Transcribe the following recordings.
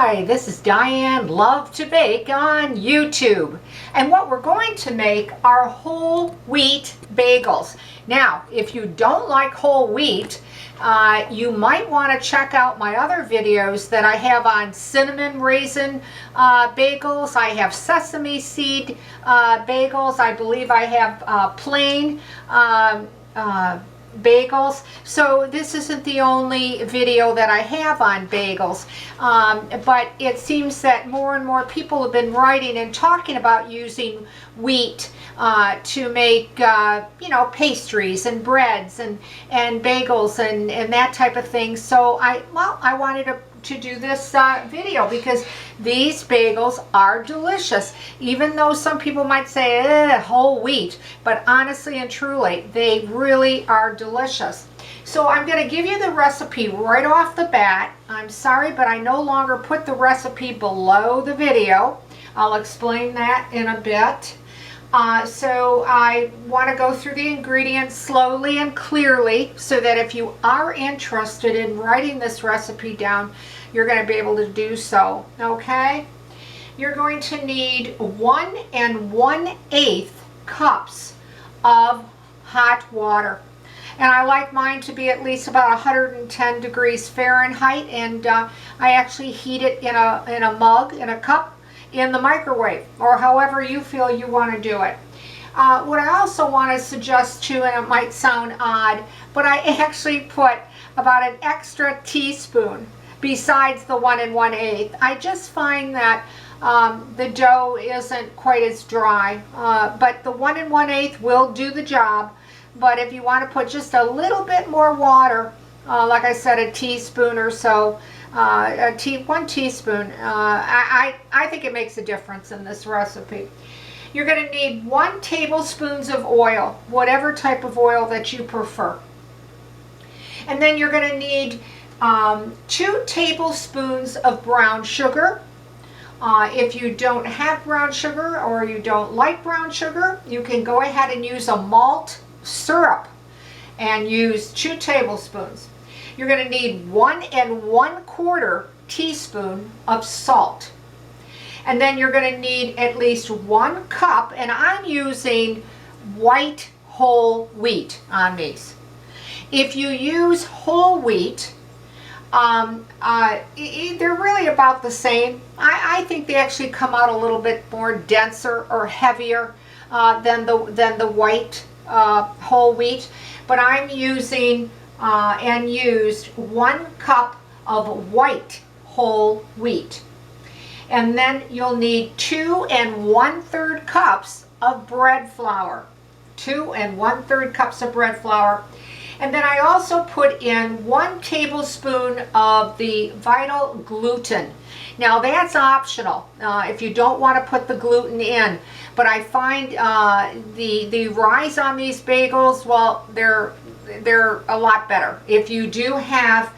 Hi, this is Diane Lovetobake on YouTube. And what we're going to make are whole wheat bagels. Now, if you don't like whole wheat, you might want to check out my other videos that I have on cinnamon raisin bagels. I have sesame seed bagels. I believe I have plain bagels. So this isn't the only video that I have on bagels, but it seems that more and more people have been writing and talking about using wheat to make pastries and breads and bagels and that type of thing. So I wanted to do this video because these bagels are delicious, even though some people might say whole wheat, but honestly and truly they really are delicious. So I'm going to give you the recipe right off the bat. I'm sorry, but I no longer put the recipe below the video. I'll explain that in a bit. So I want to go through the ingredients slowly and clearly so that if you are interested in writing this recipe down, you're going to be able to do so. Okay? You're going to need 1 1/8 cups of hot water. And I like mine to be at least about 110 degrees Fahrenheit, and I actually heat it in a mug, in a cup, in the microwave, or however you feel you want to do it. What I also want to suggest too, and it might sound odd, but I actually put about an extra teaspoon besides the 1 1/8. I just find that the dough isn't quite as dry, but the 1 1/8 will do the job. But if you want to put just a little bit more water, like I said, a teaspoon or so, 1 teaspoon, I think it makes a difference in this recipe. You're going to need 1 tablespoon of oil, whatever type of oil that you prefer. And then you're going to need 2 tablespoons of brown sugar. If you don't have brown sugar or you don't like brown sugar, you can go ahead and use a malt syrup and use 2 tablespoons. You're going to need 1 1/4 teaspoon of salt. And then you're going to need at least 1 cup, and I'm using white whole wheat on these. If you use whole wheat, they're really about the same. I think they actually come out a little bit more denser or heavier than the white whole wheat, but I'm using and used 1 cup of white whole wheat. And then you'll need 2 1/3 cups of bread flour. 2 1/3 cups of bread flour. And then I also put in 1 tablespoon of the Vital gluten. Now that's optional if you don't want to put the gluten in. But I find the rise on these bagels, well, they're a lot better if you do have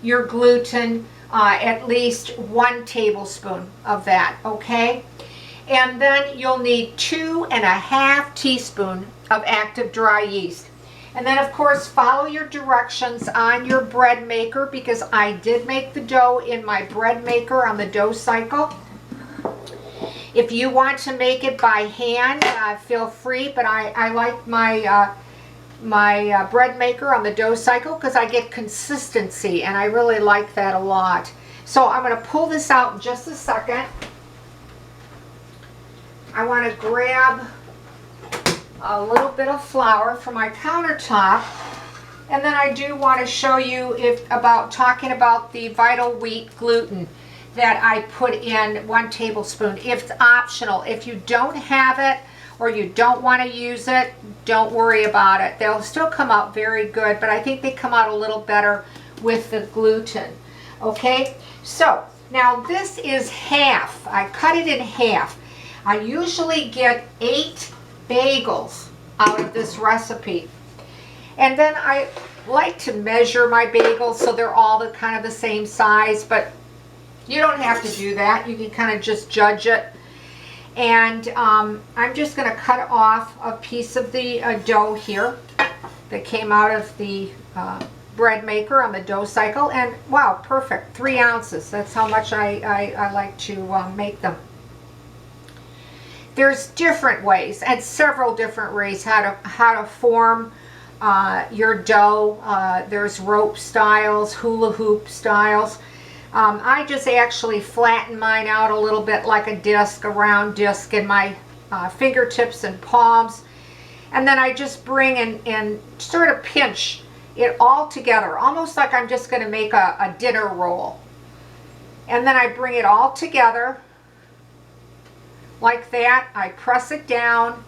your gluten, at least 1 tablespoon of that, okay? And then you'll need 2 1/2 teaspoons of active dry yeast. And then of course follow your directions on your bread maker, because I did make the dough in my bread maker on the dough cycle. If you want to make it by hand, feel free, but I like my my bread maker on the dough cycle because I get consistency, and I really like that a lot. So I'm going to pull this out in just a second. I want to grab a little bit of flour from my countertop, and then I do want to show you talking about the Vital wheat gluten that I put in 1 tablespoon. It's optional. If you don't have it or you don't want to use it, don't worry about it. They'll still come out very good, but I think they come out a little better with the gluten. Okay, so now this is half. I cut it in half. I usually get 8 bagels out of this recipe. And then I like to measure my bagels so they're all kind of the same size, but you don't have to do that. You can kind of just judge it. And I'm just going to cut off a piece of the dough here that came out of the bread maker on the dough cycle, and wow, perfect, 3 ounces. That's how much I like to make them. There's different ways, and several different ways how to form your dough. There's rope styles, hula hoop styles. I just actually flatten mine out a little bit like a disc, a round disc in my fingertips and palms. And then I just bring and sort of pinch it all together, almost like I'm just going to make a dinner roll. And then I bring it all together like that. I press it down.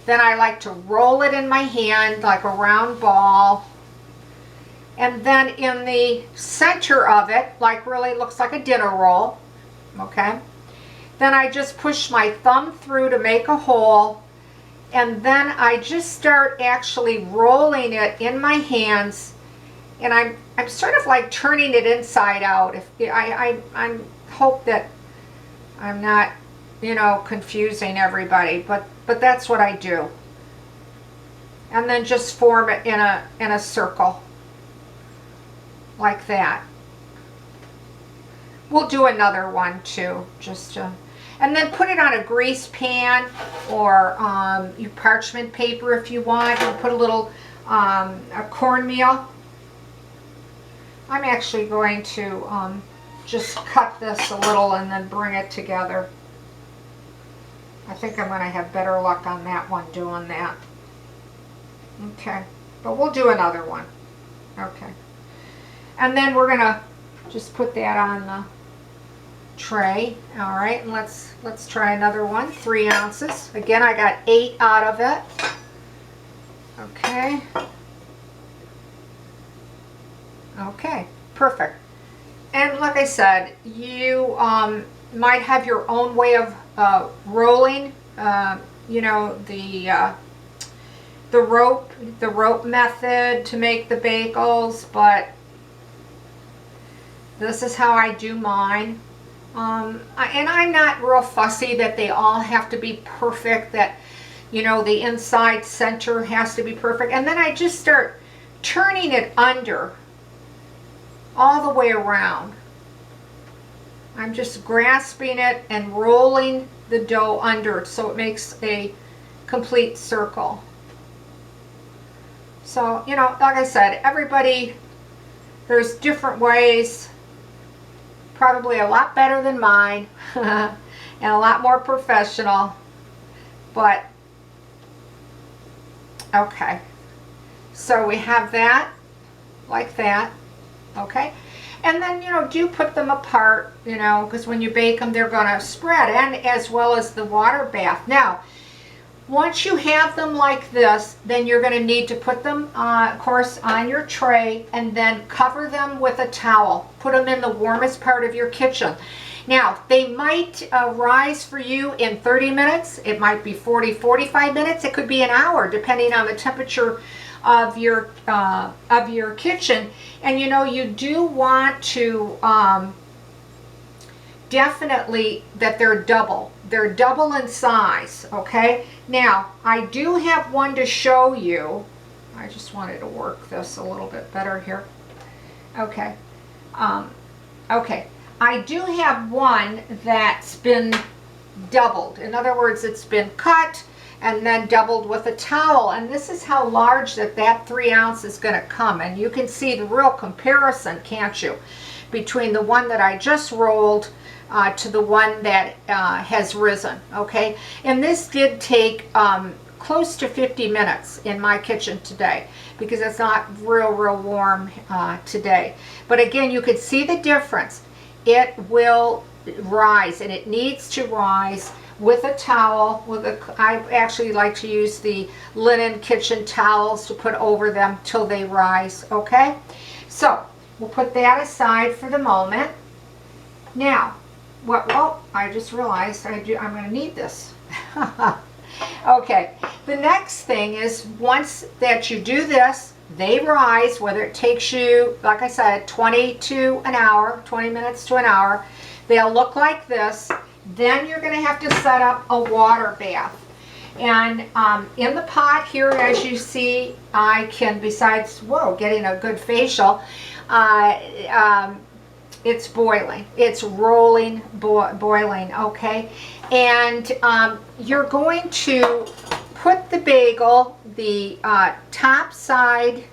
Then I like to roll it in my hand like a round ball. And then in the center of it, like really looks like a dinner roll, okay? Then I just push my thumb through to make a hole, and then I just start actually rolling it in my hands, and I'm sort of like turning it inside out. If I hope that I'm not, you know, confusing everybody, but that's what I do. And then just form it in a circle. Like that. We'll do another one too, just to, and then put it on a grease pan or you parchment paper if you want, and put a little a cornmeal. I'm actually going to just cut this a little and then bring it together. I think I'm going to have better luck on that one doing that. Okay, but we'll do another one. Okay. And then we're gonna just put that on the tray. All right, and let's try another one. 3 ounces. Again, I got 8 out of it. Okay. Okay, perfect. And like I said, you might have your own way of rolling. You know, the rope method to make the bagels, but this is how I do mine. And I'm not real fussy that they all have to be perfect, that, you know, the inside center has to be perfect. And then I just start turning it under all the way around. I'm just grasping it and rolling the dough under so it makes a complete circle. So, you know, like I said, everybody, there's different ways. Probably a lot better than mine and a lot more professional, but okay. So we have that like that, okay? And then, you know, do put them apart, you know, because when you bake them, they're going to spread, and as well as the water bath. Now, once you have them like this, then you're going to need to put them, of course, on your tray, and then cover them with a towel. Put them in the warmest part of your kitchen. Now, they might rise for you in 30 minutes. It might be 40, 45 minutes. It could be an hour, depending on the temperature of your kitchen. And you know, you do want to definitely that they're double. They're double in size, okay? Now, I do have one to show you. I just wanted to work this a little bit better here. Okay. Okay. I do have one that's been doubled. In other words, it's been cut and then doubled with a towel. And this is how large that 3 ounce is going to come. And you can see the real comparison, can't you, between the one that I just rolled to the one that has risen, okay? And this did take close to 50 minutes in my kitchen today because it's not real warm today. But again, you could see the difference. It will rise, and it needs to rise with a towel. I actually like to use the linen kitchen towels to put over them till they rise, okay? So we'll put that aside for the moment. Now, well, I just realized I'm going to need this. Okay, the next thing is once that you do this, they rise, whether it takes you, like I said, 20 to an hour, 20 minutes to an hour. They'll look like this. Then you're going to have to set up a water bath. And in the pot here, as you see, I can, besides, whoa, getting a good facial, it's boiling. It's rolling, boiling, okay? And you're going to put the bagel, the top side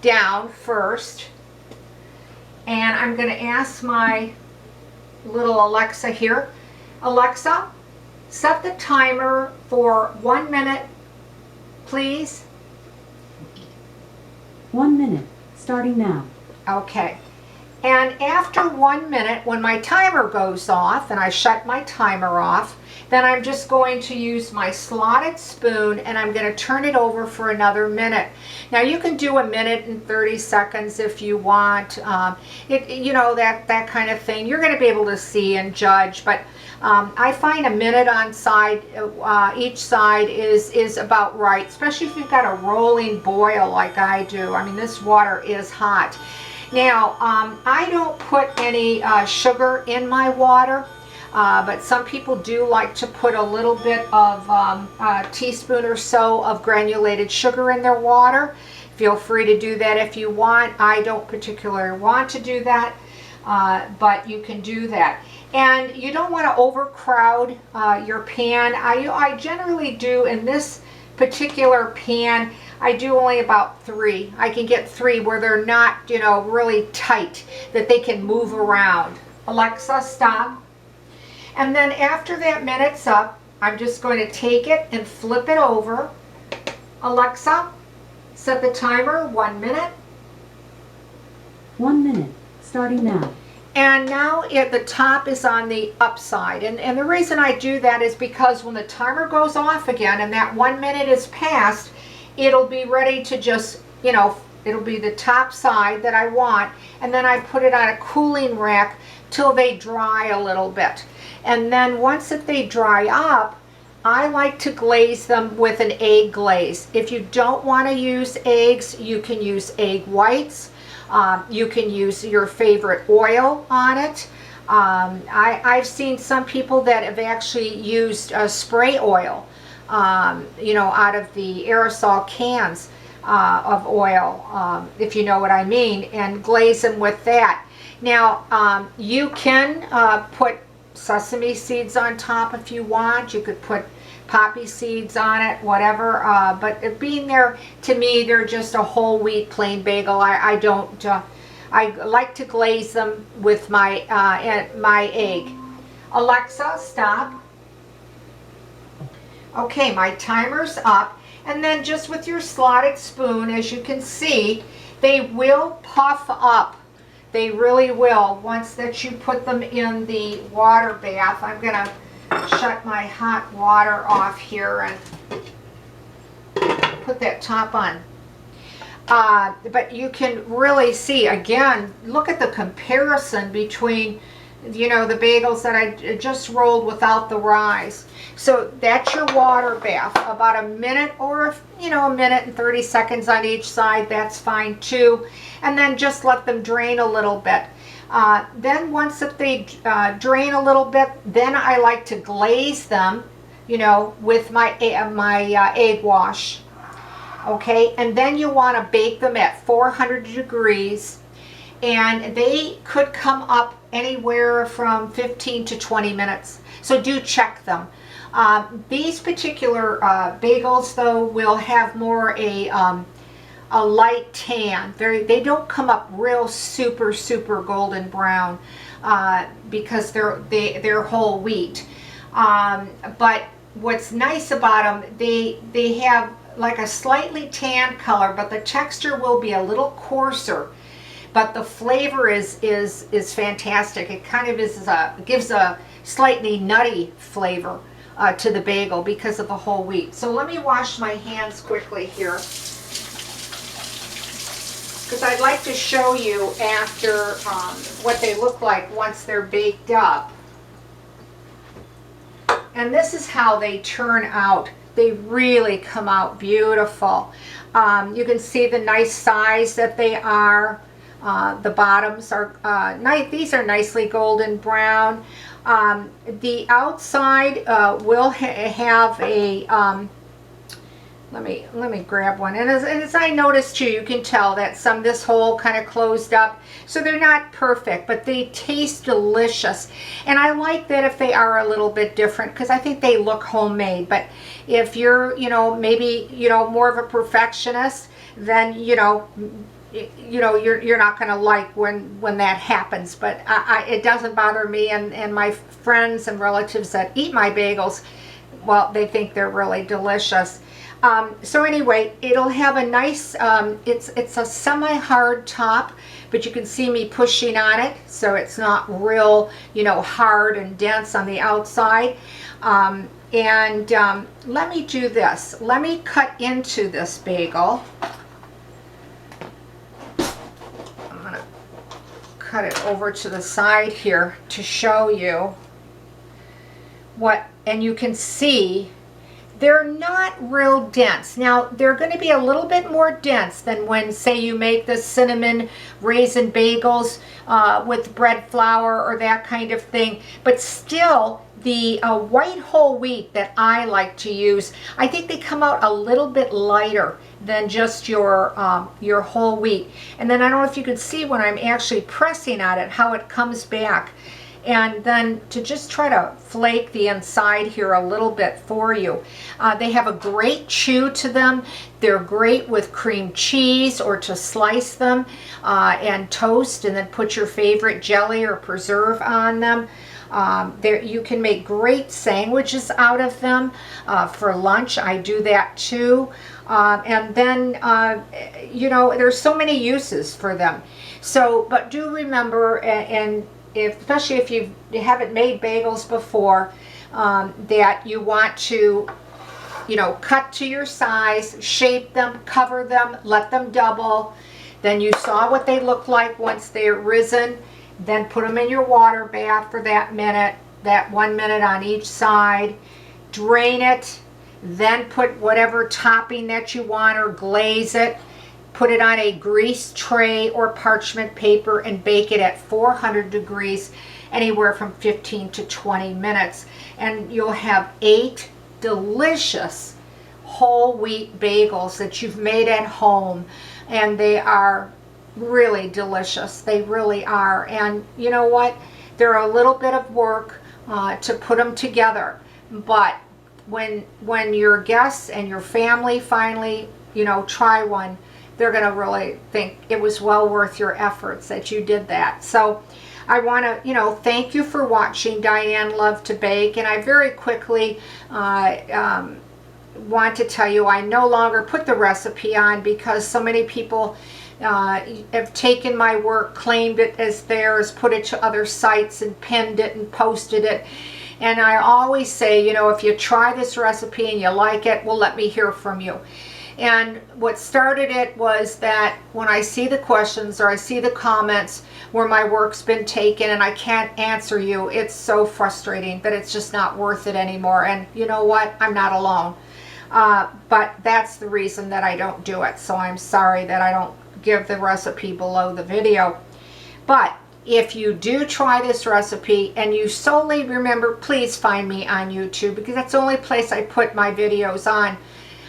down first. And I'm going to ask my little Alexa here, Alexa, set the timer for 1 minute, please. 1 minute, starting now. Okay. And after 1 minute, when my timer goes off, and I shut my timer off, then I'm just going to use my slotted spoon and I'm going to turn it over for another minute. Now you can do 1 minute and 30 seconds if you want, you know, that kind of thing. You're going to be able to see and judge, but I find 1 minute on each side is about right, especially if you've got a rolling boil like I do. I mean, this water is hot. Now, I don't put any sugar in my water, but some people do like to put a little bit of a teaspoon or so of granulated sugar in their water. Feel free to do that if you want. I don't particularly want to do that, but you can do that. And you don't want to overcrowd your pan. I generally do in this particular pan, I do only about 3. I can get 3 where they're not, you know, really tight, that they can move around. Alexa, stop. And then after that minute's up, I'm just going to take it and flip it over. Alexa, set the timer, 1 minute. 1 minute, starting now. And now the top is on the upside. And the reason I do that is because when the timer goes off again and that 1 minute is passed, it'll be ready to just, you know, it'll be the top side that I want. And then I put it on a cooling rack till they dry a little bit. And then once that they dry up, I like to glaze them with an egg glaze. If you don't want to use eggs, you can use egg whites. You can use your favorite oil on it. I've seen some people that have actually used spray oil, you know, out of the aerosol cans of oil, if you know what I mean, and glaze them with that. Now, you can put sesame seeds on top if you want. You could put poppy seeds on it, whatever, but being there, to me, they're just a whole wheat plain bagel. I don't, I like to glaze them with my egg. Alexa, stop. Okay, my timer's up, and then just with your slotted spoon, as you can see, they will puff up. They really will once that you put them in the water bath. I'm gonna shut my hot water off here and put that top on. But you can really see, again, look at the comparison between, you know, the bagels that I just rolled without the rise. So that's your water bath, about 1 minute or, you know, 1 minute and 30 seconds on each side. That's fine too. And then just let them drain a little bit. Then once that they drain a little bit, then I like to glaze them, you know, with my egg wash. Okay, and then you want to bake them at 400 degrees, and they could come up anywhere from 15 to 20 minutes. So do check them. These particular bagels, though, will have more a light tan. They don't come up real super golden brown because they're whole wheat. But what's nice about them, they have like a slightly tan color, but the texture will be a little coarser. But the flavor is fantastic. It kind of gives a slightly nutty flavor to the bagel because of the whole wheat. So let me wash my hands quickly here, because I'd like to show you after what they look like once they're baked up. And this is how they turn out. They really come out beautiful. You can see the nice size that they are. The bottoms are nice. These are nicely golden brown. The outside will have a let me grab one. And as I noticed too, you can tell that this hole kind of closed up. So they're not perfect, but they taste delicious. And I like that if they are a little bit different, because I think they look homemade. But if you're, maybe, more of a perfectionist, then, you're not going to like when that happens. But it doesn't bother me, and my friends and relatives that eat my bagels, well, they think they're really delicious. So anyway, it'll have a nice, it's a semi-hard top, but you can see me pushing on it, so it's not real, hard and dense on the outside. Let me do this. Let me cut into this bagel. I'm going to cut it over to the side here to show you and you can see they're not real dense. Now, they're going to be a little bit more dense than when, say, you make the cinnamon raisin bagels with bread flour or that kind of thing. But still, the white whole wheat that I like to use, I think they come out a little bit lighter than just your whole wheat. And then I don't know if you can see when I'm actually pressing on it how it comes back. And then to just try to flake the inside here a little bit for you. They have a great chew to them. They're great with cream cheese or to slice them and toast and then put your favorite jelly or preserve on them. You can make great sandwiches out of them for lunch. I do that too. And then, there's so many uses for them. So, but do remember, especially if you haven't made bagels before, that you want to, cut to your size, shape them, cover them, let them double. Then you saw what they look like once they're risen. Then put them in your water bath for that 1 minute on each side. Drain it. Then put whatever topping that you want or glaze it. Put it on a greased tray or parchment paper and bake it at 400 degrees, anywhere from 15 to 20 minutes. And you'll have 8 delicious whole wheat bagels that you've made at home. And they are really delicious. They really are. And you know what? They're a little bit of work to put them together. But when your guests and your family finally, try one, they're going to really think it was well worth your efforts that you did that. So I want to, thank you for watching Diane Lovetobake. And I very quickly want to tell you I no longer put the recipe on because so many people have taken my work, claimed it as theirs, put it to other sites and pinned it and posted it. And I always say, if you try this recipe and you like it, well, let me hear from you. And what started it was that when I see the questions or I see the comments where my work's been taken and I can't answer you, it's so frustrating that it's just not worth it anymore. And you know what? I'm not alone. But that's the reason that I don't do it. So I'm sorry that I don't give the recipe below the video. But if you do try this recipe and you solely remember, please find me on YouTube because that's the only place I put my videos on.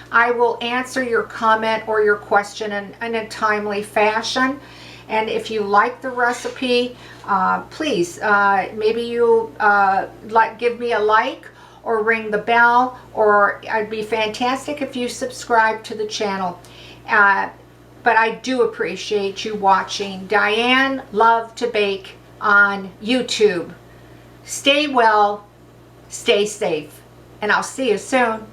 I will answer your comment or your question in a timely fashion. And if you like the recipe, please, maybe you give me a like or ring the bell, or it'd be fantastic if you subscribe to the channel. But I do appreciate you watching Diane Lovetobake on YouTube. Stay well, stay safe, and I'll see you soon.